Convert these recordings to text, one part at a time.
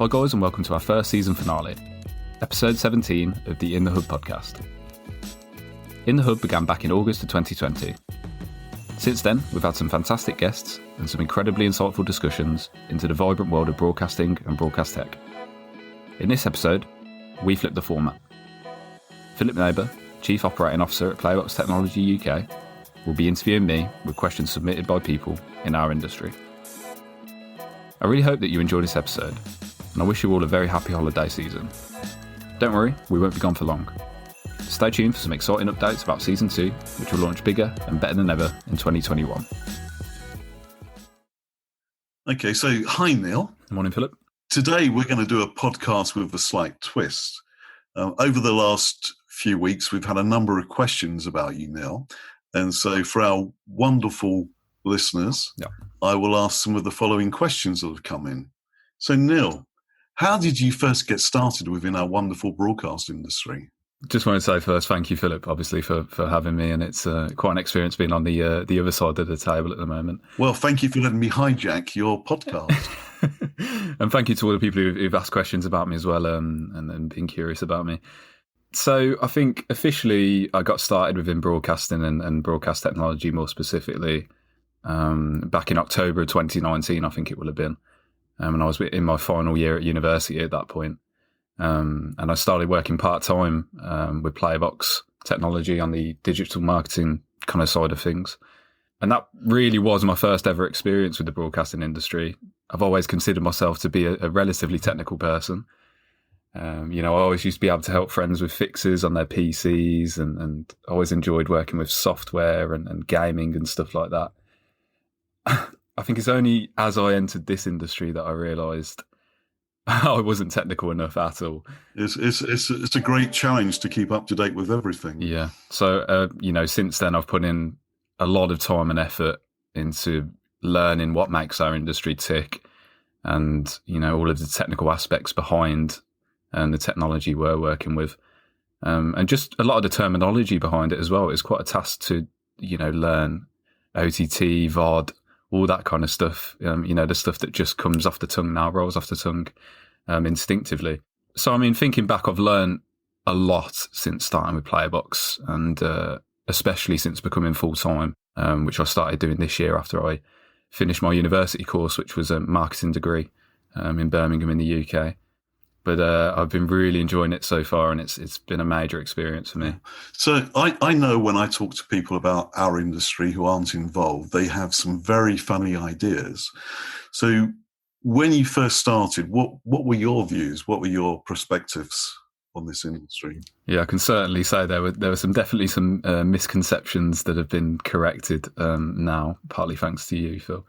Hi guys, and welcome to our first season finale, episode 17 of the In the Hub podcast. In the Hub began back in August of 2020. Since then, we've had some fantastic guests and some incredibly insightful discussions into the vibrant world of broadcasting and broadcast tech. In this episode, we flip the format. Phillip Neighbour, Chief Operating Officer at PlayBox Technology UK, will be interviewing me with questions submitted by people in our industry. I really hope that you enjoy this episode, and I wish you all a very happy holiday season. Don't worry, we won't be gone for long. Stay tuned for some exciting updates about Season 2, which will launch bigger and better than ever in 2021. Okay, so hi Neil. Good morning, Philip. Today we're going to do a podcast with a slight twist. Over the last few weeks, we've had a number of questions about you, Neil. And so for our wonderful listeners, I will ask some of the following questions that have come in. So Neil, how did you first get started within our wonderful broadcast industry? Just want to say first, thank you, Philip, obviously, for having me. And it's quite an experience being on the other side of the table at the moment. Well, thank you for letting me hijack your podcast. And thank you to all the people who've asked questions about me as well and been curious about me. So I think officially I got started within broadcasting and broadcast technology more specifically back in October of 2019, I think it will have been. And I was in my final year at university at that point. And I started working part-time with PlayBox Technology on the digital marketing kind of side of things. And that really was my first ever experience with the broadcasting industry. I've always considered myself to be a relatively technical person. I always used to be able to help friends with fixes on their PCs and always enjoyed working with software and gaming and stuff like that. I think it's only as I entered this industry that I realised I wasn't technical enough at all. It's a great challenge to keep up to date with everything. Yeah. So, since then I've put in a lot of time and effort into learning what makes our industry tick and, all of the technical aspects behind and the technology we're working with. And just a lot of the terminology behind it as well. It's quite a task to, learn OTT, VOD, all that kind of stuff, the stuff that just comes off the tongue now, rolls off the tongue instinctively. So, thinking back, I've learned a lot since starting with PlayBox and especially since becoming full-time, which I started doing this year after I finished my university course, which was a marketing degree in Birmingham in the UK. But I've been really enjoying it so far, and it's been a major experience for me. So I know when I talk to people about our industry who aren't involved, they have some very funny ideas. So when you first started, what were your views? What were your perspectives on this industry? Yeah, I can certainly say there were definitely some misconceptions that have been corrected now, partly thanks to you, Phil.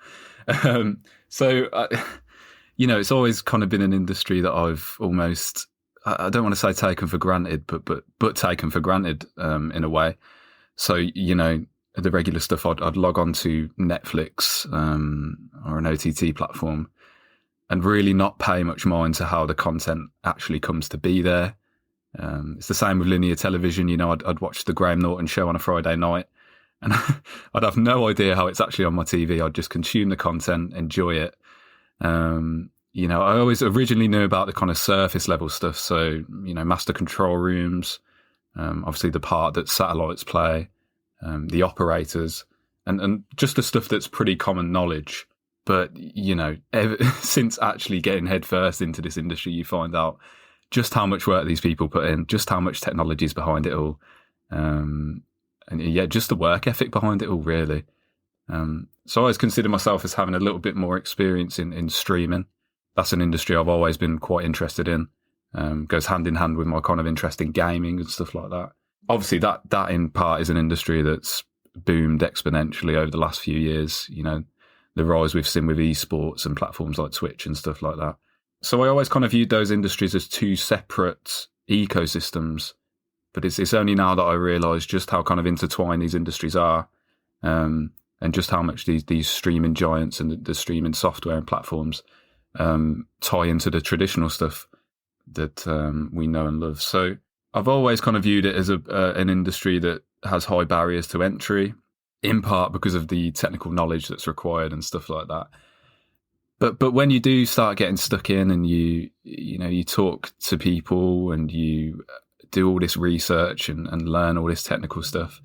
It's always kind of been an industry that I've almost, I don't want to say taken for granted, but taken for granted in a way. So, the regular stuff, I'd log on to Netflix or an OTT platform and really not pay much mind to how the content actually comes to be there. It's the same with linear television. I'd watch the Graham Norton show on a Friday night and I'd have no idea how it's actually on my TV. I'd just consume the content, enjoy it. I always originally knew about the kind of surface level stuff. So, master control rooms, obviously the part that satellites play, the operators, and just the stuff that's pretty common knowledge. But, since actually getting headfirst into this industry, you find out just how much work these people put in, just how much technology is behind it all. Just the work ethic behind it all, really. So I always consider myself as having a little bit more experience in streaming. That's an industry I've always been quite interested in. Goes hand in hand with my kind of interest in gaming and stuff like that. Obviously, that in part is an industry that's boomed exponentially over the last few years. The rise we've seen with esports and platforms like Twitch and stuff like that. So I always kind of viewed those industries as two separate ecosystems. But it's only now that I realise just how kind of intertwined these industries are. And just how much these streaming giants and the streaming software and platforms tie into the traditional stuff that we know and love. So I've always kind of viewed it as an industry that has high barriers to entry, in part because of the technical knowledge that's required and stuff like that. But when you do start getting stuck in, and you talk to people, and you do all this research and learn all this technical stuff,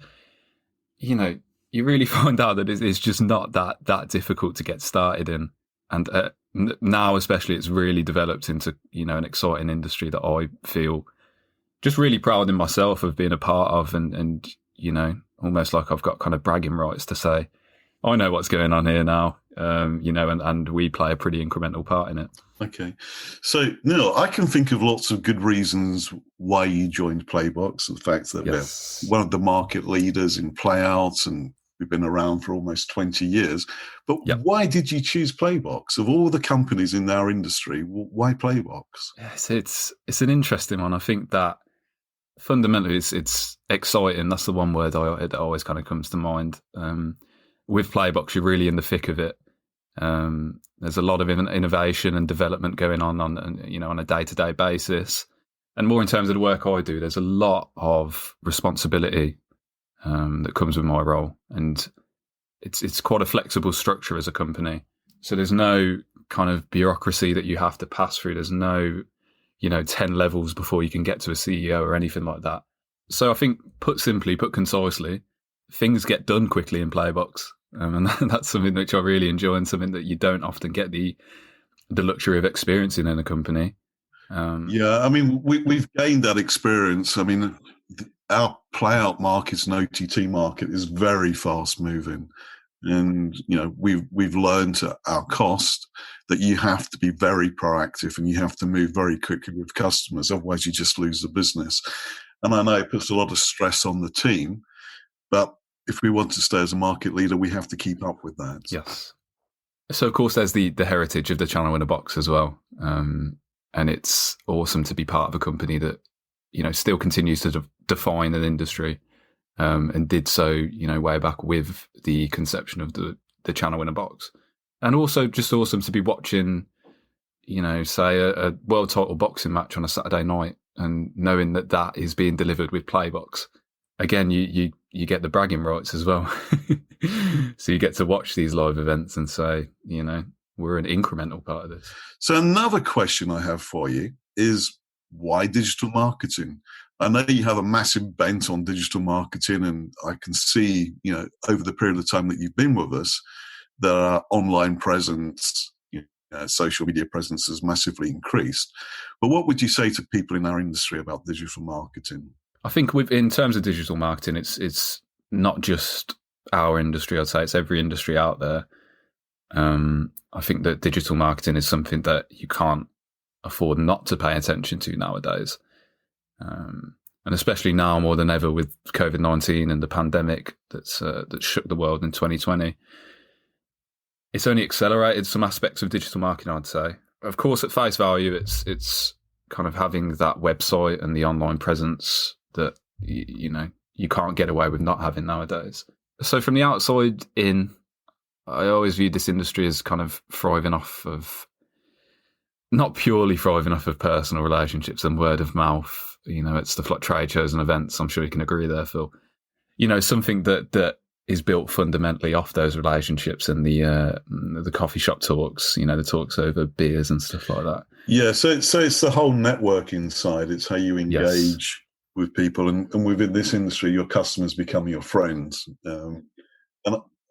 you really find out that it's just not that difficult to get started in. And now especially, it's really developed into an exciting industry that I feel just really proud in myself of being a part of, and almost like I've got kind of bragging rights to say, I know what's going on here now, and we play a pretty incremental part in it. Okay. So, Neil, I can think of lots of good reasons why you joined PlayBox. The fact that Yes. we're one of the market leaders in playouts, and we've been around for almost 20 years. But Yep. Why did you choose PlayBox? Of all the companies in our industry, why PlayBox? Yes, it's an interesting one. I think that fundamentally it's exciting. That's the one word that always kind of comes to mind. With PlayBox, you're really in the thick of it. There's a lot of innovation and development going on a day-to-day basis, and more in terms of the work I do. There's a lot of responsibility that comes with my role, and it's quite a flexible structure as a company. So there's no kind of bureaucracy that you have to pass through. There's no 10 levels before you can get to a CEO or anything like that. So I think, put concisely, things get done quickly in PlayBox. And that's something which I really enjoy, and something that you don't often get the luxury of experiencing in a company. Yeah, I mean, we've gained that experience. I mean, our playout markets and OTT market is very fast moving. And, we've learned at our cost that you have to be very proactive, and you have to move very quickly with customers. Otherwise, you just lose the business. And I know it puts a lot of stress on the team, but if we want to stay as a market leader, we have to keep up with that. Yes. So, of course, there's the heritage of the channel in a box as well. And it's awesome to be part of a company that, still continues to define an industry, and did so, way back with the conception of the channel in a box. And also just awesome to be watching, say a world title boxing match on a Saturday night, and knowing that is being delivered with PlayBox. Again, you get the bragging rights as well. So you get to watch these live events and say, we're an incremental part of this. So another question I have for you is, why digital marketing? I know you have a massive bent on digital marketing, and I can see, over the period of time that you've been with us, that our online presence, social media presence has massively increased. But what would you say to people in our industry about digital marketing? I think in terms of digital marketing, it's not just our industry. I'd say it's every industry out there. I think that digital marketing is something that you can't afford not to pay attention to nowadays. And especially now more than ever with COVID-19 and the pandemic that shook the world in 2020. It's only accelerated some aspects of digital marketing, I'd say. Of course, at face value, it's kind of having that website and the online presence that, you can't get away with not having nowadays. So from the outside in, I always viewed this industry as kind of not purely thriving off of personal relationships and word of mouth. It's stuff like trade shows and events. I'm sure you can agree there, Phil. Something that is built fundamentally off those relationships and the coffee shop talks, the talks over beers and stuff like that. Yeah, so it's the whole networking side. It's how you engage with people, and within this industry, your customers become your friends. And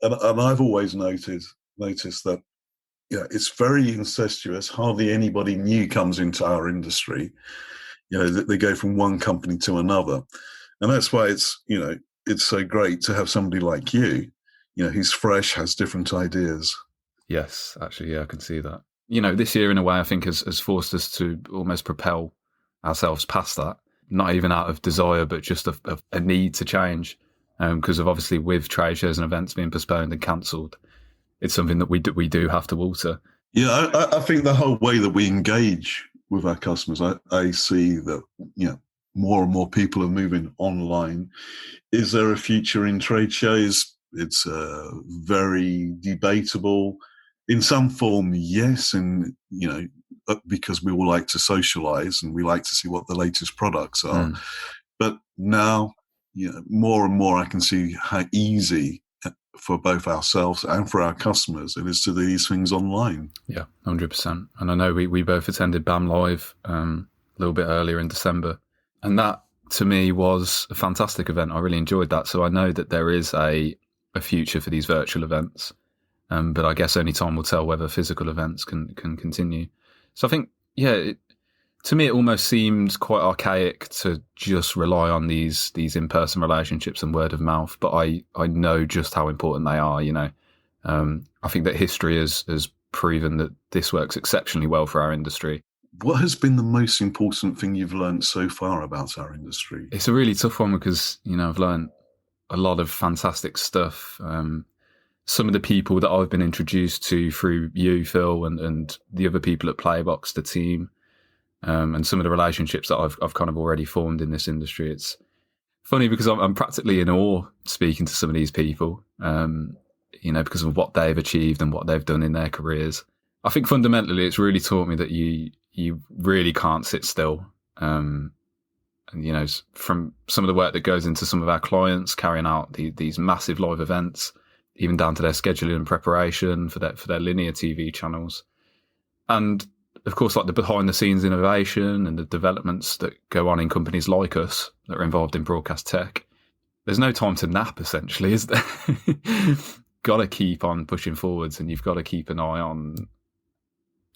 I've always noticed that, it's very incestuous. Hardly anybody new comes into our industry. They go from one company to another, and that's why it's so great to have somebody like you, who's fresh, has different ideas. Yes, actually, yeah, I can see that. This year, in a way, I think has forced us to almost propel ourselves past that. Not even out of desire, but just a need to change. Because of obviously with trade shows and events being postponed and cancelled, it's something that we do have to alter. Yeah, I think the whole way that we engage with our customers, I see that more and more people are moving online. Is there a future in trade shows? It's very debatable. In some form, yes, and because we all like to socialize and we like to see what the latest products are. But now, more and more, I can see how easy for both ourselves and for our customers. It is to do these things online. Yeah, 100%. And I know we both attended BAM Live a little bit earlier in December, and that to me was a fantastic event. I really enjoyed that. So I know that there is a future for these virtual events, but I guess only time will tell whether physical events can continue. So I think, yeah, to me, it almost seemed quite archaic to just rely on these in-person relationships and word of mouth. But I know just how important they are. You know, I think that history has proven that this works exceptionally well for our industry. What has been the most important thing you've learned so far about our industry? It's a really tough one because, you know, I've learned a lot of fantastic stuff. Some of the people that I've been introduced to through you, Phil, and the other people at PlayBox, the team, and some of the relationships that I've kind of already formed in this industry. It's funny because I'm practically in awe speaking to some of these people, you know, because of what they've achieved and what they've done in their careers. I think fundamentally it's really taught me that you really can't sit still. And, you know, from some of the work that goes into some of our clients carrying out these massive live events, even down to their scheduling and preparation for their linear TV channels. And of course, like the behind the scenes innovation and the developments that go on in companies like us that are involved in broadcast tech. There's no time to nap, essentially, is there? Got to keep on pushing forwards, and you've got to keep an eye on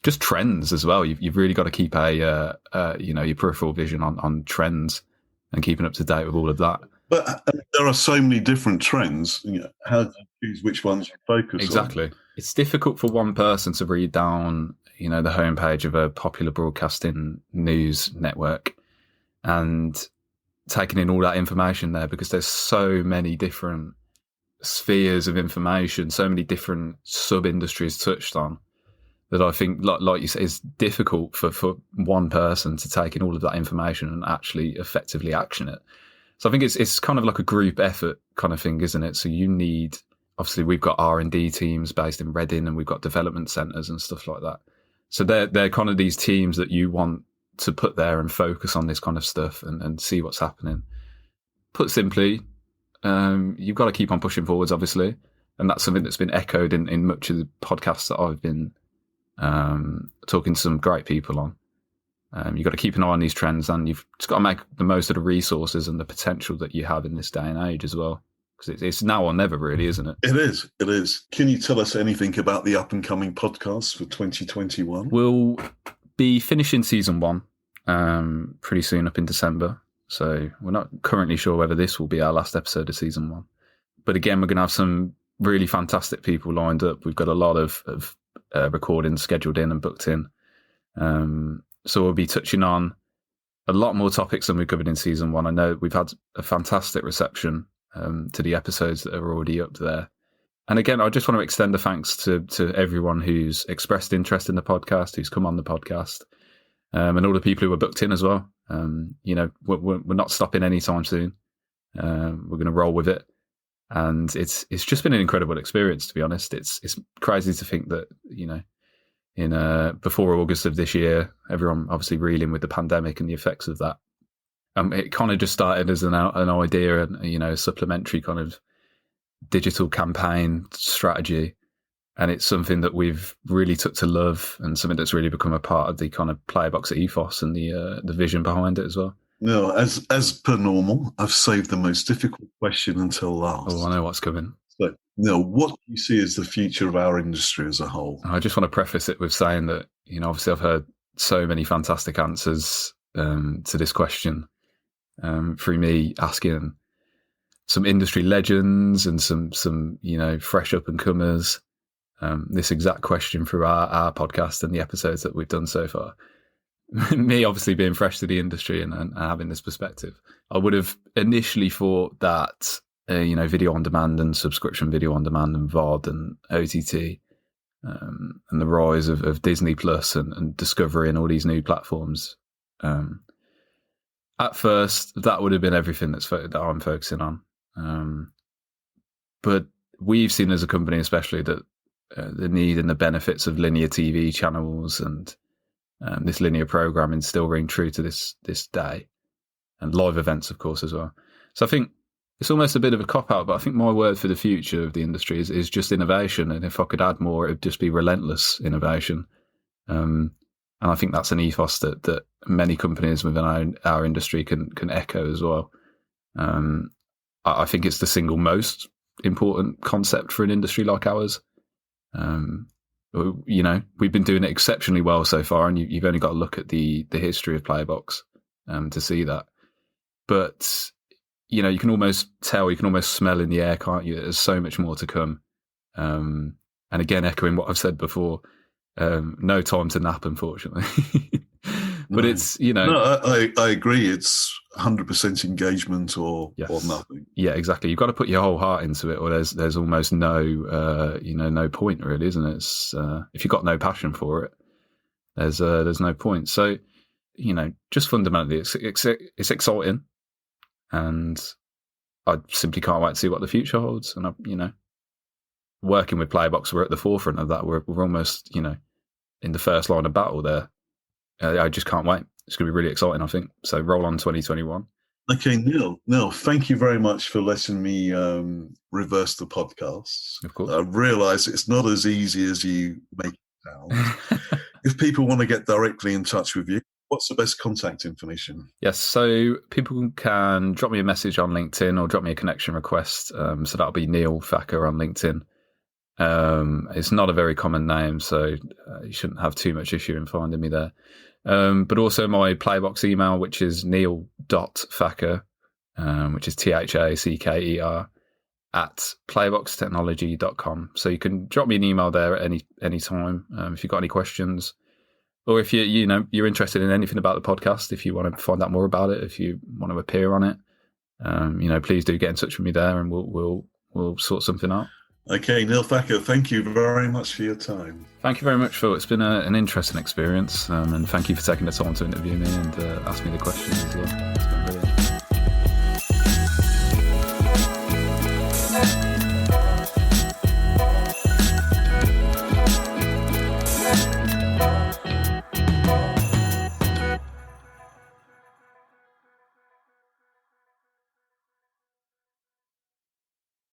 just trends as well. You've really got to keep your peripheral vision on trends and keeping up to date with all of that. But there are so many different trends. You know, how do you choose which ones you focus on? Exactly. It's difficult for one person to read down, you know, the homepage of a popular broadcasting news network and taking in all that information there, because there's so many different spheres of information, so many different sub-industries touched on, that I think, like you say, it's difficult for one person to take in all of that information and actually effectively action it. So I think it's kind of like a group effort kind of thing, isn't it? So you need, obviously we've got R&D teams based in Reading, and we've got development centres and stuff like that. So they're kind of these teams that you want to put there and focus on this kind of stuff and see what's happening. Put simply, you've got to keep on pushing forwards, obviously. And that's something that's been echoed in much of the podcasts that I've been talking to some great people on. You've got to keep an eye on these trends, and you've just got to make the most of the resources and the potential that you have in this day and age as well. Because it's now or never, really, isn't it? It is. Can you tell us anything about the up-and-coming podcasts for 2021? We'll be finishing season 1 pretty soon, up in December. So we're not currently sure whether this will be our last episode of season 1. But again, we're going to have some really fantastic people lined up. We've got a lot of recordings scheduled in and booked in. So we'll be touching on a lot more topics than we covered in season 1. I know we've had a fantastic reception to the episodes that are already up there. And again, I just want to extend a thanks to everyone who's expressed interest in the podcast, who's come on the podcast, and all the people who are booked in as well. You know, we're not stopping anytime soon. We're going to roll with it. And it's just been an incredible experience, to be honest. It's crazy to think that, you know, in before August of this year, everyone obviously reeling with the pandemic and the effects of that. It kind of just started as an idea and, you know, a supplementary kind of digital campaign strategy. And it's something that we've really took to love, and something that's really become a part of the kind of PlayBox ethos and the vision behind it as well. No, as per normal, I've saved the most difficult question until last. Oh, I know what's coming. So, Neil, what do you see as the future of our industry as a whole? I just want to preface it with saying that, you know, obviously I've heard so many fantastic answers to this question through me asking some industry legends and some you know, fresh up and comers this exact question through our podcast and the episodes that we've done so far. Me obviously being fresh to the industry and having this perspective, I would have initially thought that you know, video on demand and subscription video on demand and VOD and OTT and the rise of Disney Plus and Discovery and all these new platforms. At first, that would have been everything that I'm focusing on. But we've seen as a company, especially, that the need and the benefits of linear TV channels and this linear programming still ring true to this day, and live events, of course, as well. So I think it's almost a bit of a cop-out, but I think my word for the future of the industry is just innovation. And if I could add more, it would just be relentless innovation. And I think that's an ethos that many companies within our industry can echo as well. I think it's the single most important concept for an industry like ours. We've been doing it exceptionally well so far, and you've only got to look at the history of PlayBox to see that. But you can almost tell, you can almost smell in the air, can't you? There's so much more to come. And again, echoing what I've said before, no time to nap, unfortunately. But it's, No, I agree. It's 100% engagement or nothing. Yeah, exactly. You've got to put your whole heart into it, or there's almost no no point, really, isn't it? It's, if you've got no passion for it, there's no point. So, just fundamentally, it's exciting, and I simply can't wait to see what the future holds. And working with PlayBox, we're at the forefront of that. We're almost in the first line of battle there. I just can't wait. It's going to be really exciting, I think. So roll on 2021. Okay, Neil, thank you very much for letting me reverse the podcasts. Of course. I realise it's not as easy as you make it sound. If people want to get directly in touch with you, what's the best contact information? Yes, so people can drop me a message on LinkedIn or drop me a connection request. So that'll be Neil Thacker on LinkedIn. It's not a very common name, so you shouldn't have too much issue in finding me there. But also my PlayBox email, which is neil.thacker, which is THACKER, at playboxtechnology.com. So you can drop me an email there at any time if you've got any questions, or if you're interested in anything about the podcast, if you want to find out more about it, if you want to appear on it, please do get in touch with me there, and we'll sort something out. Okay, Neil Thacker, thank you very much for your time. Thank you very much, Phil. It's been an interesting experience, and thank you for taking the time to interview me and ask me the questions as well.